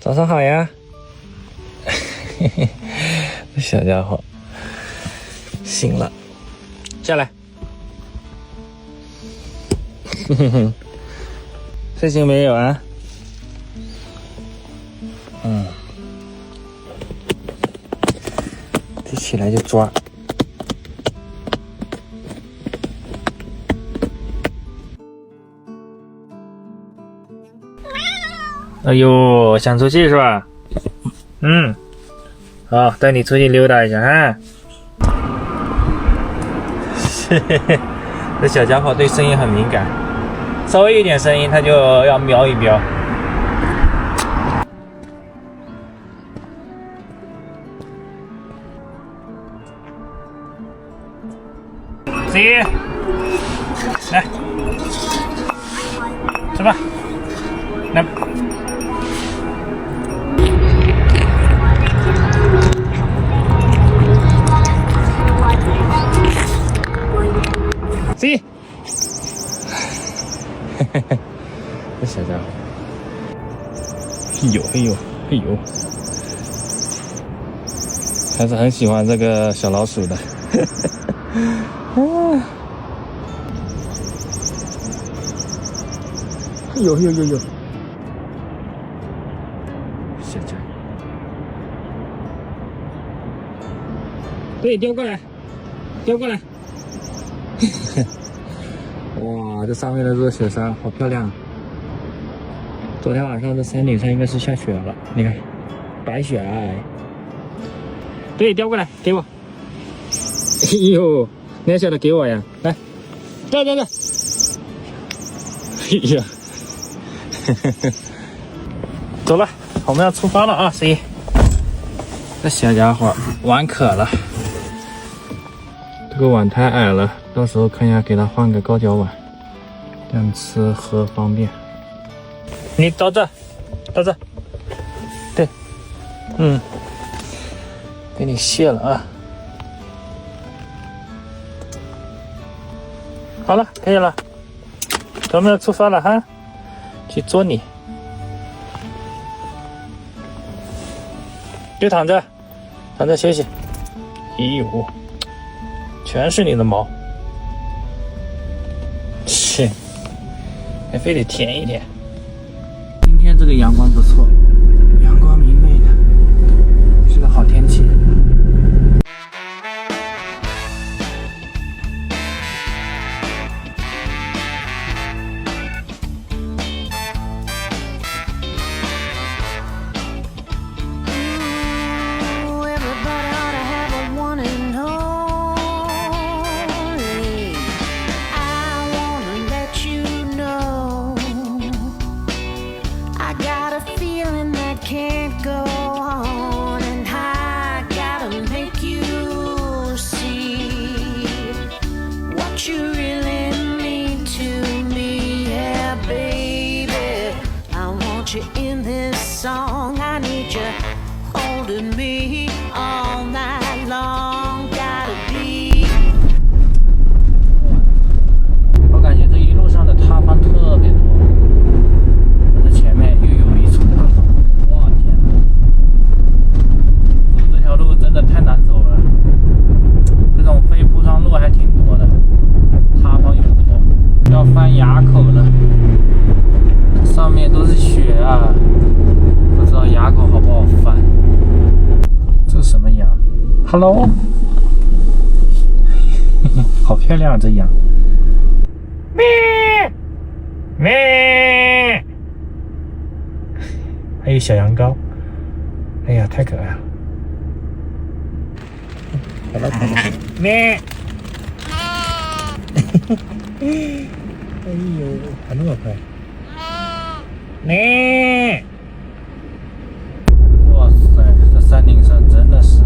早上好呀。这小家伙醒了，下来。睡醒没有啊？一起来就抓。哎呦，想出去是吧？好，带你出去溜达一下啊。这小家伙对声音很敏感，稍微有点声音他就要瞄一瞄。C， 来，吃吧，来。C， 这小家伙，哎呦，还是很喜欢这个小老鼠的。有，小家伙，对，叼过来。哇，这上面的这个雪山好漂亮啊！昨天晚上这山顶上应该是下雪了，你看，白雪皑。对，叼过来给我。哎呦，那小的给我呀，来，这。哎呀，走了，我们要出发了啊！C， 这小家伙碗渴了，这个碗太矮了，到时候看一下给他换个高脚碗，这样吃喝方便。你到这，对，给你卸了啊。好了，可以了，咱们要出发了哈，去捉你。就躺着休息。哎呦，全是你的毛，切，还非得舔一舔。今天这个阳光不错，阳光明媚的，是个好天气。Can't go on, and I gotta make you see what you really mean to me. Yeah, baby, I want you in this song. I need you holding me all night long. Gotta be. 我感觉这一路上的塌方特别多，我的前面又有一处塌方。真的太难走了，这种非铺装路还挺多的，塌方又多，要翻垭口了。上面都是雪啊，不知道垭口好不好翻。这是什么羊 ？Hello， 好漂亮啊，这羊。咩咩，还有小羊羔，哎呀，太可爱了。咩！哎呦，还那么快！咩！哇塞，这山顶上真的是，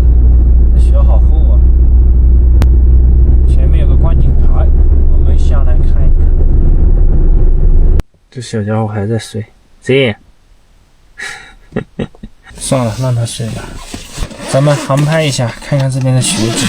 这雪好厚啊！前面有个观景台，我们下来看一看。这小家伙还在睡，这算了，让他睡吧。咱们航拍一下，看看这边的雪景。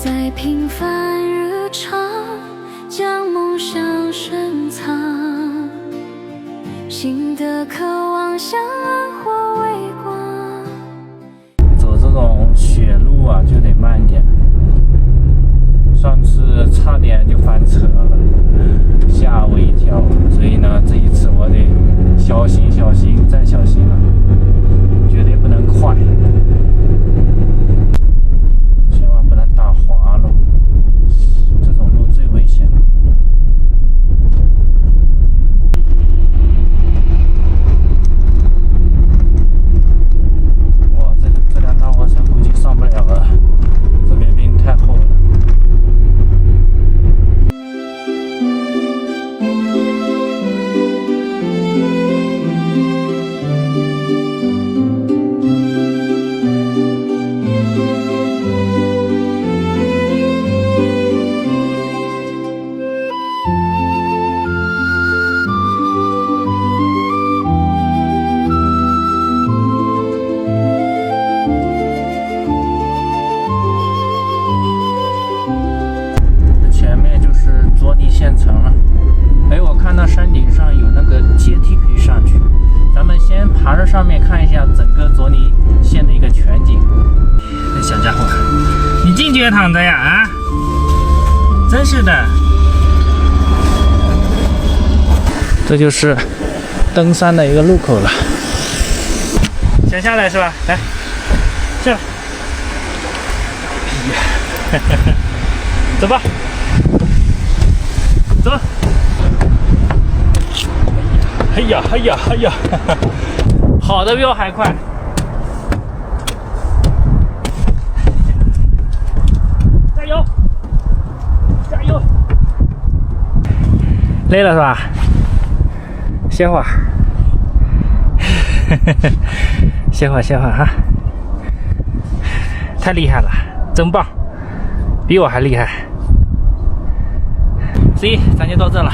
在平凡日常将梦想深藏，心的渴望像暗火微光。走这种雪路啊，就得慢点。上次差点就翻车了，吓我一跳。所以呢，这一次我得小心、小心再小心了，绝对不能快，千万不能打滑了。这种路最危险了。哇，这辆大货车估计上不了了，这边冰太厚了。县城了，哎，我看到山顶上有那个阶梯可以上去，咱们先爬到上面看一下整个卓尼县的一个全景。这小家伙，你进去也躺着呀？啊，真是的。这就是登山的一个路口了，先下来是吧？来，下来，走吧。走，哎呀，哎呀，哎呀，跑得比我还快。加油，加油！累了是吧？歇会儿，歇会儿，歇会儿哈。太厉害了，真棒，比我还厉害。C， 咱就到这了。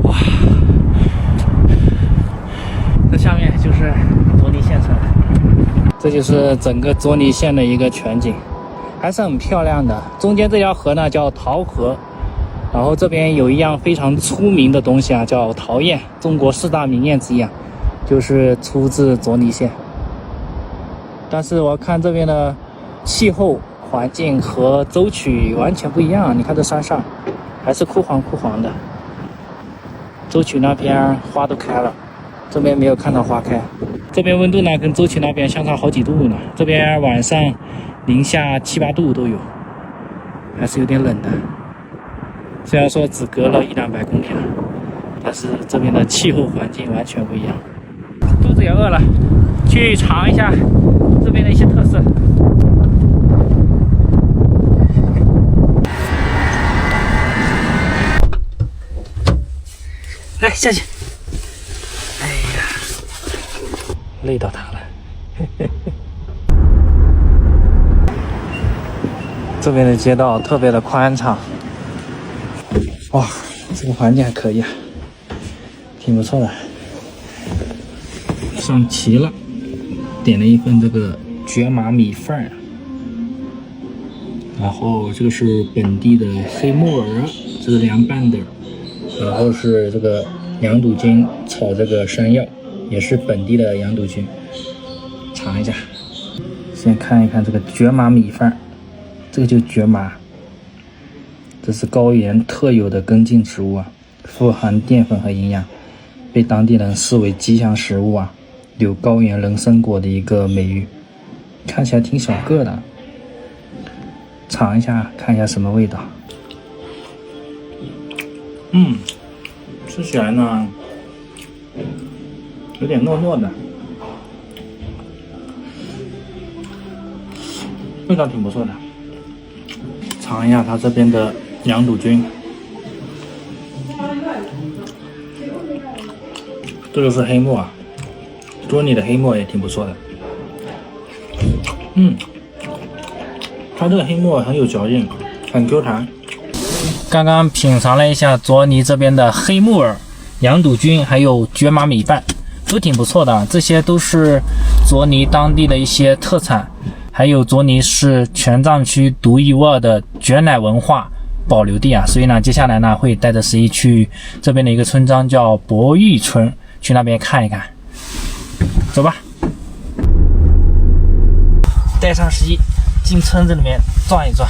哇，这下面就是卓尼县城，这就是整个卓尼县的一个全景，还是很漂亮的。中间这条河呢叫桃河，然后这边有一样非常出名的东西啊，叫陶砚，中国4大名砚之一啊，就是出自卓尼县。但是我看这边的气候环境和舟曲完全不一样，你看这山上还是枯黄枯黄的，舟曲那边花都开了，这边没有看到花开。这边温度呢跟舟曲那边相差好几度呢，这边晚上零下7、8度都有，还是有点冷的。虽然说只隔了100-200公里了，但是这边的气候环境完全不一样。肚子也饿了，去尝一下这边的一些特色。来下去，哎呀，累到他了。这边的街道特别的宽敞，哇，这个环境还可以啊，挺不错的。上齐了，点了一份这个蕨麻米饭，然后这个是本地的黑木耳，这是凉拌的。然后是这个羊肚菌炒这个山药，也是本地的羊肚菌，尝一下。先看一看这个蕨麻米饭，这个就蕨麻，这是高原特有的根茎植物啊，富含淀粉和营养，被当地人视为吉祥食物啊，有高原人参果的一个美誉。看起来挺小个的，尝一下看一下什么味道。吃起来呢有点糯糯的，味道挺不错的。尝一下它这边的羊肚菌，这就是黑木啊，卓尼的黑木也挺不错的。它这个黑木很有嚼劲，很 Q 弹。刚刚品尝了一下卓尼这边的黑木耳、羊肚菌还有蕨麻米饭，都挺不错的，这些都是卓尼当地的一些特产，还还有卓尼是全藏区独一无二的卷奶文化保留地啊，所以呢，接下来呢会带着11去这边的一个村庄叫博玉村，去那边看一看。走吧，带上11进村子里面转一转。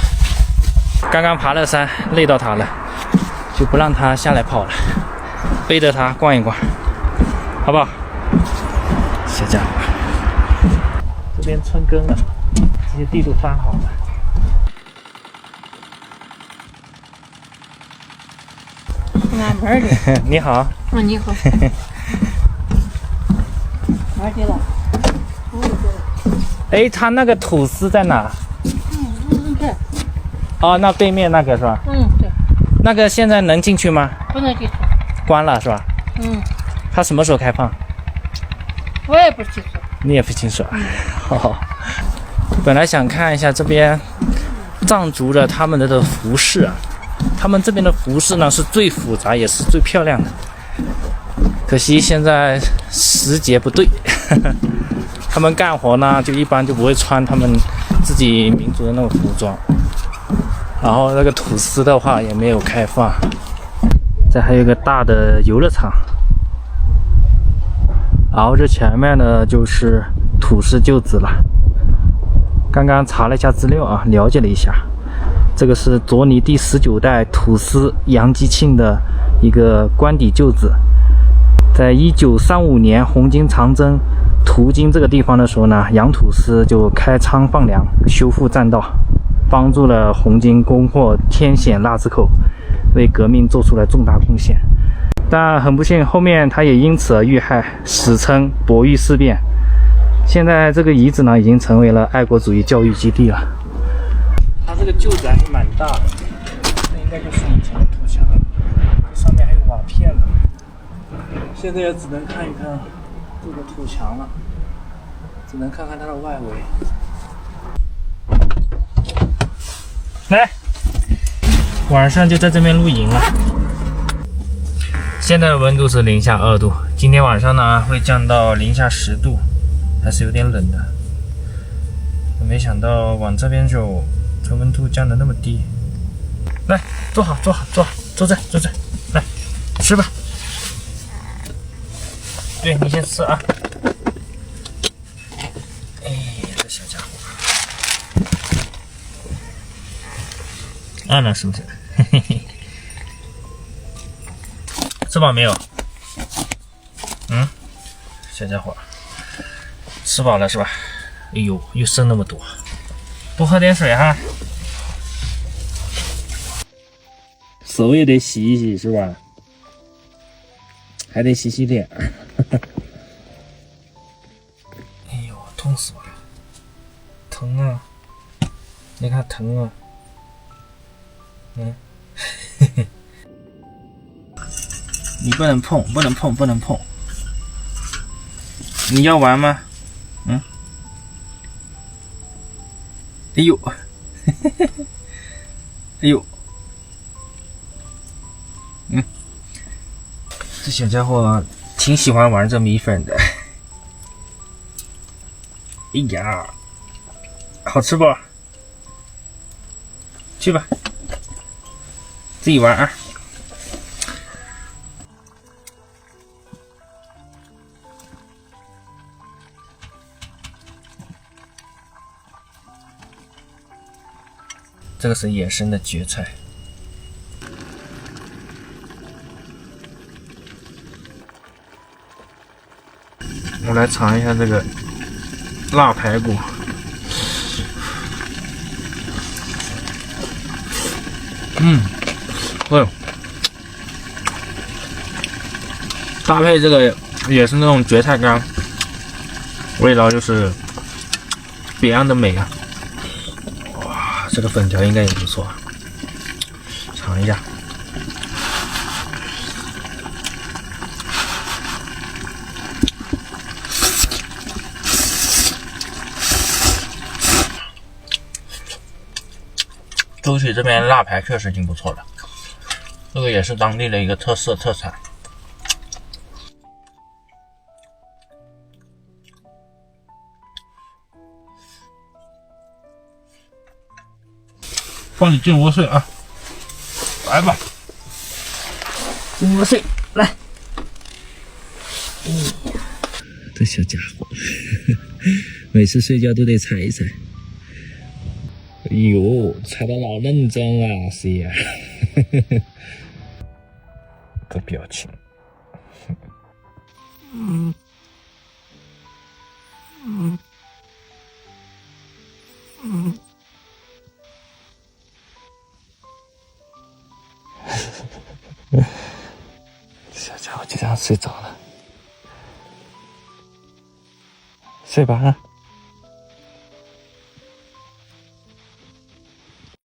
刚刚爬了山，累到他了，就不让他下来跑了，背着他逛一逛，好不好？小家伙，这边村更了，这些地都翻好了。俺门儿的，你好，你好，哪儿去了？哎，他那个土司在哪？这，哦，那对面那个是吧？对，那个现在能进去吗？不能进去。关了是吧？他什么时候开放？我也不清楚。你也不清楚啊？本来想看一下这边藏族的他们的服饰啊，他们这边的服饰呢是最复杂也是最漂亮的，可惜现在时节不对。他们干活呢就一般就不会穿他们自己民族的那种服装，然后那个土司的话也没有开放。这还有一个大的游乐场，然后这前面呢就是土司旧址了。刚刚查了一下资料啊，了解了一下，这个是卓尼第19代土司杨吉庆的一个官邸旧址。在1935年红巾长征途经这个地方的时候呢，杨土司就开仓放粮，修复栈道，帮助了红巾攻破天险腊子口，为革命做出了重大贡献。但很不幸，后面他也因此而遇害，史称博玉事变。现在这个遗址呢，已经成为了爱国主义教育基地了。它这个旧址还是蛮大的，这应该就是以前的土墙，上面还有瓦片呢。现在也只能看一看这个土墙了，只能看看它的外围。来，晚上就在这边露营了。现在的温度是零下2度，今天晚上呢会降到零下10度，还是有点冷的。没想到往这边走，这温度降得那么低。来，坐好，坐好，坐好，坐这，坐这，来吃吧。对，你先吃啊。哎，这小家伙，饿了是不是？嘿嘿嘿。吃饱没有？小家伙，吃饱了是吧？哎呦，又剩那么多，多喝点水哈。手也得洗一洗是吧？还得洗洗脸。哎呦，痛死我了，疼啊！你看疼啊。你不能碰，不能碰，不能碰。你要玩吗？哎呦，哎呦，这小家伙挺喜欢玩这米粉的。哎呀，好吃不？去吧，自己玩啊。这个是野生的蕨菜，我来尝一下这个辣排骨。哎呦，搭配这个也是那种蕨菜干，味道就是别样的美啊！这个粉条应该也不错，尝一下。舟曲这边腊排确实挺不错的，这个也是当地的一个特产。帮你进窝睡啊，来吧，进窝睡，来。这小家伙，每次睡觉都得踩一踩。哎呦，踩得老认真啊，是呀。这表情。小家伙就这样睡着了，睡吧啊。